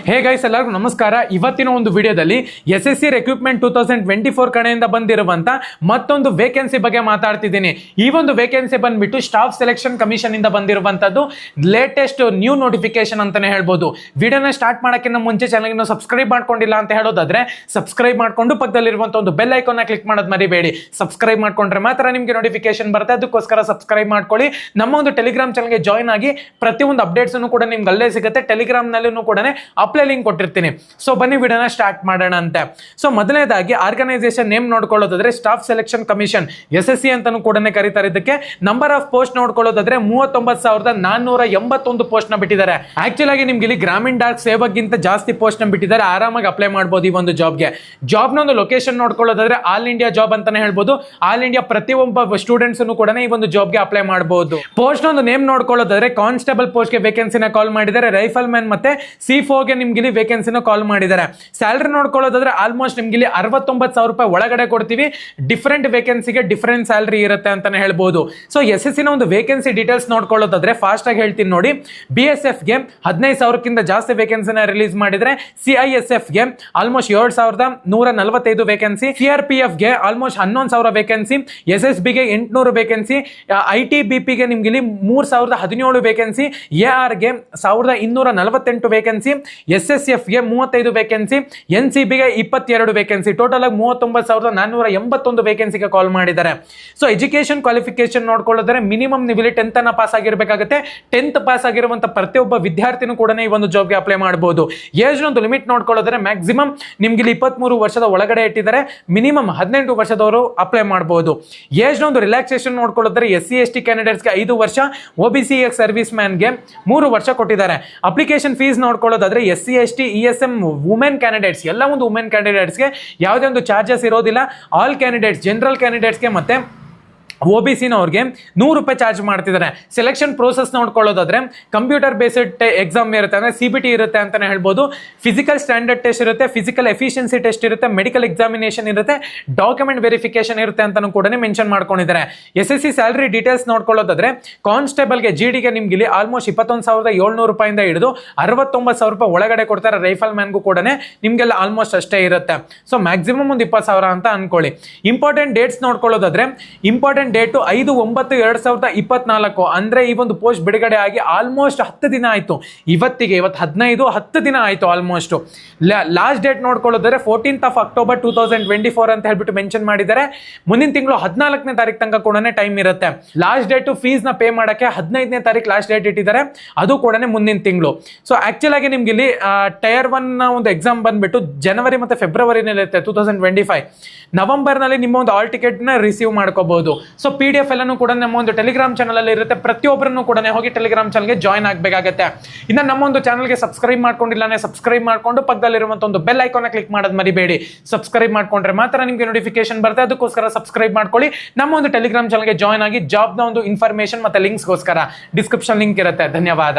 Hey guys, ಎಲ್ಲರಿಗೂ ನಮಸ್ಕಾರ. ಇವತ್ತಿನ ಒಂದು ವಿಡಿಯೋದಲ್ಲಿ SSC ರಿಕ್ರೂಟ್ಮೆಂಟ್ 2024 ಕಡೆಯಿಂದ ಬಂದಿರುವಂತ ಮತ್ತೊಂದು ವೇಕೆನ್ಸಿ ಬಗ್ಗೆ ಮಾತಾಡ್ತಿದ್ದೀನಿ. ಈ ಒಂದು ವೇಕೆನ್ಸಿ ಬಂದ್ಬಿಟ್ಟು ಸ್ಟಾಫ್ ಸೆಲೆಕ್ಷನ್ ಕಮಿಷನ್ ಇಂದ ಬಂದಿರುವಂತದ್ದು ಲೇಟೆಸ್ಟ್ ನ್ಯೂ ನೋಟಿಫಿಕೇಶನ್ ಅಂತಾನೆ ಹೇಳ್ಬೋದು. ವಿಡಿಯೋನ ಸ್ಟಾರ್ಟ್ ಮಾಡೋಕ್ಕಿಂತ ಮುಂಚೆ ಚಾನಲ್ಗೆ ಸಬ್ಸ್ಕ್ರೈಬ್ ಮಾಡ್ಕೊಂಡಿಲ್ಲ ಅಂತ ಹೇಳೋದಾದ್ರೆ ಸಬ್ಸ್ಕ್ರೈಬ್ ಮಾಡ್ಕೊಂಡು ಪಕ್ಕದಲ್ಲಿರುವಂತ ಒಂದು ಬೆಲ್ ಐಕಾನ್ ಕ್ಲಿಕ್ ಮಾಡೋದು ಮರಿಬೇಡಿ. ಸಬ್ಸ್ಕ್ರೈಬ್ ಮಾಡ್ಕೊಂಡ್ರೆ ಮಾತ್ರ ನಿಮಗೆ ನೋಟಿಫಿಕೇಶನ್ ಬರುತ್ತೆ. ಅದಕ್ಕೋಸ್ಕರ ಸಬ್ಸ್ಕ್ರೈಬ್ ಮಾಡ್ಕೊಳ್ಳಿ. ನಮ್ಮ ಒಂದು ಟೆಲಿಗ್ರಾಮ್ ಚಾನಲ್ಗೆ ಜಾಯ್ನ್ ಆಗಿ ಪ್ರತಿಯೊಂದು ಅಪ್ಡೇಟ್ಸ್ ಕೂಡ ನಿಮ್ಗೆ ಅಲ್ಲೇ ಸಿಗುತ್ತೆ. ಟೆಲಿಗ್ರಾಮ್ ನಲ್ಲಿ ಕೂಡ ಅಪ್ಲೈ ಲಿಂಕ್ ಕೊಟ್ಟಿರ್ತೀನಿ. ಸೊ ಬನ್ನಿ ವಿಡಿಯೋನ ಸ್ಟಾರ್ಟ್ ಮಾಡೋಣ ಅಂತೆ. ಸೊ ಮೊದಲನೇದಾಗಿ ಆರ್ಗನೈಸೇಷನ್ ನೇಮ್ ನೋಡ್ಕೊಳ್ಳೋದಾದ್ರೆ ಸ್ಟಾಫ್ ಸೆಲೆಕ್ಷನ್ ಕಮಿಷನ್ SSC ಅಂತಾನು ಕೂಡ ಕರೀತಾರೆ. ಇದಕ್ಕೆ ನಂಬರ್ ಆಫ್ ಪೋಸ್ಟ್ ನೋಡ್ಕೊಳ್ಳೋದಾದ್ರೆ 39,481 ಪೋಸ್ಟ್ ನ ಬಿಟ್ಟಿದ್ದಾರೆ. ಆಕ್ಚುಲ್ ಆಗಿ ನಿಮ್ಗೆ ಇಲ್ಲಿ ಗ್ರಾಮೀಣ ಡಾಕ್ ಸೇವಕ್ಕಿಂತ ಜಾಸ್ತಿ ಪೋಸ್ಟ್ ನ ಬಿಟ್ಟಿದ್ದಾರೆ. ಆರಾಮಾಗಿ ಅಪ್ಲೈ ಮಾಡಬಹುದು ಈ ಒಂದು ಜಾಬ್ಗೆ. ಜಾಬ್ನ ಒಂದು ಲೊಕೇಶನ್ ನೋಡ್ಕೊಳ್ಳೋದಾದ್ರೆ ಆಲ್ ಇಂಡಿಯಾ ಜಾಬ್ ಅಂತಾನೆ ಹೇಳ್ಬೋದು. ಆಲ್ ಇಂಡಿಯಾ ಪ್ರತಿಯೊಬ್ಬ ಸ್ಟೂಡೆಂಟ್ಸ್ ಕೂಡ ಈ ಒಂದು ಜಾಬ್ಗೆ ಅಪ್ಲೈ ಮಾಡಬಹುದು. ಪೋಸ್ಟ್ ಒಂದು ನೇಮ್ ನೋಡ್ಕೊಳ್ಳೋದಾದ್ರೆ ಕಾನ್ಸ್ಟೇಬಲ್ ಪೋಸ್ಟ್ ಗೆ ವೇಕೆನ್ಸಿನ ಕಾಲ್ ಮಾಡಿದ್ದಾರೆ. ರೈಫಲ್ ಮ್ಯಾನ್ ಮತ್ತೆ C4 ಗೆ ನಿಮ್ಗೆ ಇಲ್ಲಿ ವೇಕೆನ್ಸಿನ ಕಾಲ್ ಮಾಡಿದ್ದಾರೆ. ಸ್ಯಾಲರಿ ನೋಡ್ಕೊಳ್ಳೋದಾದ್ರೆ ಆಲ್ಮೋಸ್ಟ್ ನಿಮ್ಗೆ ಇಲ್ಲಿ 69,000 ರೂಪಾಯಿ ಒಳಗಡೆ ಕೊಡ್ತೀವಿ. ಡಿಫರೆಂಟ್ ವೇಕೆನ್ಸಿಗೆ ಡಿಫರೆಂಟ್ ಸ್ಯಾಲರಿ ಇರುತ್ತೆ ಅಂತಾನೆ ಹೇಳ್ಬೋದು. ಸೊ SSC ನ ಒಂದು ವೇಕೆನ್ಸಿ ಡೀಟೇಲ್ಸ್ ನೋಡ್ಕೊಳ್ಳೋದಾದ್ರೆ ಫಾಸ್ಟ್ ಆಗಿ ಹೇಳ್ತೀನಿ ನೋಡಿ. BSF ಗೆ 15,000ಕ್ಕಿಂತ ಜಾಸ್ತಿ ವೇಕೆನ್ಸಿನ ರಿಲೀಸ್ ಮಾಡಿದ್ರೆ. CISF ಗೆ ಆಲ್ಮೋಸ್ಟ್ 7,145 ವೇಕೆನ್ಸಿ. CRPF ಗೆ ಆಲ್ಮೋಸ್ಟ್ 11,000 ವೇಕೆನ್ಸಿ. SSB ಗೆ 800 ವೇಕೆನ್ಸಿ. ITBP ಗೆ ನಿಮ್ಗೆ ಇಲ್ಲಿ 3,017 ವೇಕೆನ್ಸಿ. AR ಗೆ 1,248 ವೇಕೆನ್ಸಿ. SSF ಗೆ 35 ವೇಕೆನ್ಸಿ. NCB ಗೆ 22 ವೇಕೆನ್ಸಿ. ಟೋಟಲ್ ಆಗಿ 39,481 ವೇಕೆನ್ಸಿಗೆ ಕಾಲ್ ಮಾಡಿದ್ದಾರೆ. ಸೊ ಎಜುಕೇಶನ್ ಕ್ವಾಲಿಫಿಕೇಶನ್ ನೋಡ್ಕೊಳ್ಳೋದ್ರೆ ಮಿನಿಮಮ್ ನೀವು ಇಲ್ಲಿ 10th ಅನ್ನ ಪಾಸ್ ಆಗಿರ್ಬೇಕಾಗುತ್ತೆ. 10th ಪಾಸ್ ಆಗಿರುವಂತ ಪ್ರತಿಯೊಬ್ಬ ವಿದ್ಯಾರ್ಥಿನೂ ಕೂಡ ಈ ಒಂದು ಜಾಬ್ಗೆ ಅಪ್ಲೈ ಮಾಡಬಹುದು. ಏಜ್ ಒಂದು ಲಿಮಿಟ್ ನೋಡ್ಕೊಳ್ಳೋದ್ರೆ ಮ್ಯಾಕ್ಸಿಮಮ್ ನಿಮ್ಗೆ ಇಲ್ಲಿ 23 ವರ್ಷದ ಒಳಗಡೆ ಇಟ್ಟಿದ್ದಾರೆ. ಮಿನಿಮಮ್ 18 ವರ್ಷದವರು ಅಪ್ಲೈ ಮಾಡಬಹುದು. ಏಜ್ ಒಂದು ರಿಲ್ಯಾಕ್ಸೇಷನ್ ನೋಡ್ಕೊಳ್ಳೋದ್ರೆ SC ST ಕ್ಯಾಂಡಿಡೇಟ್ಸ್ಗೆ 5 ವರ್ಷ, OBC ಸರ್ವಿಸ್ ಮ್ಯಾನ್ಗೆ 3 ವರ್ಷ ಕೊಟ್ಟಿದ್ದಾರೆ. ಅಪ್ಲಿಕೇಶನ್ ಫೀಸ್ ನೋಡ್ಕೊಳ್ಳೋದಾದ್ರೆ SC ST ESM women candidates ಎಲ್ಲ ಒಂದು ವುಮೆನ್ ಕ್ಯಾಂಡಿಡೇಟ್ಸ್ಗೆ ಯಾವುದೇ ಒಂದು ಚಾರ್ಜಸ್ ಇರೋದಿಲ್ಲ. ಆಲ್ ಕ್ಯಾಂಡಿಡೇಟ್ಸ್ ಜನರಲ್ ಕ್ಯಾಂಡಿಡೇಟ್ಸ್ಗೆ ಮತ್ತೆ OBC ನವ್ರಿಗೆ 100 ರೂಪಾಯಿ ಚಾರ್ಜ್ ಮಾಡ್ತಿದ್ದಾರೆ. ಸೆಲೆಕ್ಷನ್ ಪ್ರೋಸೆಸ್ ನೋಡ್ಕೊಳ್ಳೋದಾದ್ರೆ ಕಂಪ್ಯೂಟರ್ ಬೇಸ್ಡ್ ಎಕ್ಸಾಮ್ ಇರುತ್ತೆ, ಅಂದ್ರೆ CBT ಇರುತ್ತೆ ಅಂತಾನೆ ಹೇಳ್ಬೋದು. ಫಿಸಿಕಲ್ ಸ್ಟ್ಯಾಂಡರ್ಡ್ ಟೆಸ್ಟ್ ಇರುತ್ತೆ, ಫಿಸಿಕಲ್ ಎಫಿಷಿಯನ್ಸಿ ಟೆಸ್ಟ್ ಇರುತ್ತೆ, ಮೆಡಿಕಲ್ ಎಕ್ಸಾಮಿನೇಷನ್ ಇರುತ್ತೆ, ಡಾಕ್ಯುಮೆಂಟ್ ವೆರಿಫಿಕೇಶನ್ ಇರುತ್ತೆ ಅಂತಾನು ಕೂಡ ಮೆನ್ಷನ್ ಮಾಡ್ಕೊಂಡಿದ್ದಾರೆ. SSC ಸ್ಯಾಲರಿ ಡೀಟೇಲ್ಸ್ ನೋಡ್ಕೊಳ್ಳೋದಾದ್ರೆ ಕಾನ್ಸ್ಟೇಬಲ್ಗೆ GDಗೆ ನಿಮ್ಗೆ ಇಲ್ಲಿ ಆಲ್ಮೋಸ್ಟ್ 21,700 ರೂಪಾಯಿಂದ ಹಿಡಿದು 69,000 ರೂಪಾಯಿ ಒಳಗಡೆ ಕೊಡ್ತಾರೆ. ರೈಫಲ್ ಮ್ಯಾನ್ಗೂ ಕೂಡ ನಿಮ್ಗೆಲ್ಲ ಆಲ್ಮೋಸ್ಟ್ ಅಷ್ಟೇ ಇರುತ್ತೆ. ಸೊ ಮ್ಯಾಕ್ಸಿಮಮ್ ಒಂದು 20,000 ಅಂತ ಅನ್ಕೊಳ್ಳಿ. ಇಂಪಾರ್ಟೆಂಟ್ ಡೇಟ್ಸ್ ನೋಡ್ಕೊಳ್ಳೋದಾದ್ರೆ ಇಂಪಾರ್ಟೆಂಟ್ ಡೇಟು 5/9/2024 ಅಂದ್ರೆ ಈ ಒಂದು ಪೋಸ್ಟ್ ಬಿಡುಗಡೆ ಆಗಿ ಆಲ್ಮೋಸ್ಟ್ 10 ದಿನ ಆಯ್ತು. ಇವತ್ತು 10 ದಿನ ಆಯ್ತು ಆಲ್ಮೋಸ್ಟ್. ಲಾಸ್ಟ್ ಡೇಟ್ ನೋಡ್ಕೊಳ್ಳೋದಾದ್ರೆ 14th of October 2024 ಅಂತ ಹೇಳ್ಬಿಟ್ಟು ಮೆನ್ಷನ್ ಮಾಡಿದ್ದಾರೆ. ಮುಂದಿನ ತಿಂಗಳು 14ನೇ ತಾರೀಕು ತನಕ ಕೂಡ ಟೈಮ್ ಇರುತ್ತೆ. ಲಾಸ್ಟ್ ಡೇಟ್ ಫೀಸ್ ನ ಪೇ ಮಾಡಕ್ಕೆ 15ನೇ ತಾರೀಕು ಲಾಸ್ಟ್ ಡೇಟ್ ಇಟ್ಟಿದ್ದಾರೆ. ಅದು ಕೂಡ ಮುಂದಿನ ತಿಂಗಳು. ಸೊ ಆಕ್ಚುಲ್ ಆಗಿ ನಿಮ್ಗೆ ಇಲ್ಲಿ ಟೈರ್ 1 ನ ಒಂದು ಎಕ್ಸಾಮ್ ಬಂದ್ಬಿಟ್ಟು ಜನವರಿ ಮತ್ತೆ ಫೆಬ್ರವರಿನಲ್ಲಿ ಇರುತ್ತೆ 2025. ನವೆಂಬರ್ ನಲ್ಲಿ ನಿಮ್ಮ ಒಂದು ಆಲ್ ಟಿಕೆಟ್ ನ ರಿಸೀವ್ ಮಾಡ್ಕೋಬಹುದು. ಸೊ PDF ಎಲ್ಲಾನು ಕೂಡ ನಮ್ಮ ಒಂದು ಟೆಲಿಗ್ರಾಮ್ ಚಾನಲ್ ಅಲ್ಲಿ ಇರುತ್ತೆ. ಪ್ರತಿಯೊಬ್ಬರನ್ನು ಕೂಡ ಹೋಗಿ ಟೆಲಿಗ್ರಾಮ್ ಚಾನಲ್ಗೆ ಜಾಯ್ನ್ ಆಗಬೇಕಾಗತ್ತೆ. ಇನ್ನು ನಮ್ಮ ಒಂದು ಚಾನಲ್ಗೆ ಸಬ್ಸ್ಕ್ರೈಬ್ ಮಾಡ್ಕೊಂಡಿಲ್ಲ ಸಬ್ಸ್ಕ್ರೈಬ್ ಮಾಡ್ಕೊಂಡು ಪಕ್ಕದಲ್ಲಿರುವಂತ ಒಂದು ಬೆಲ್ ಐಕಾನ್ ಕ್ಲಿಕ್ ಮಾಡೋದು ಮರಿಬೇಡಿ. ಸಬ್ಸ್ಕ್ರೈಬ್ ಮಾಡ್ಕೊಂಡ್ರೆ ಮಾತ್ರ ನಿಮಗೆ ನೋಟಿಫಿಕೇಶನ್ ಬರುತ್ತೆ. ಅದಕ್ಕೋಸ್ಕರ ಸಬ್ಸ್ಕ್ರೈಬ್ ಮಾಡ್ಕೊಳ್ಳಿ. ನಮ್ಮ ಒಂದು ಟೆಲಿಗ್ರಾಮ್ ಚಾನಲ್ಗೆ ಜಾಯ್ನ್ ಆಗಿ ಜಾಬ್ನ ಒಂದು ಇನ್ಫಾರ್ಮೇಶನ್ ಮತ್ತೆ ಲಿಂಕ್ಸ್ಗೋಸ್ಕರ ಡಿಸ್ಕ್ರಿಪ್ಷನ್ ಲಿಂಕ್ ಇರುತ್ತೆ. ಧನ್ಯವಾದ.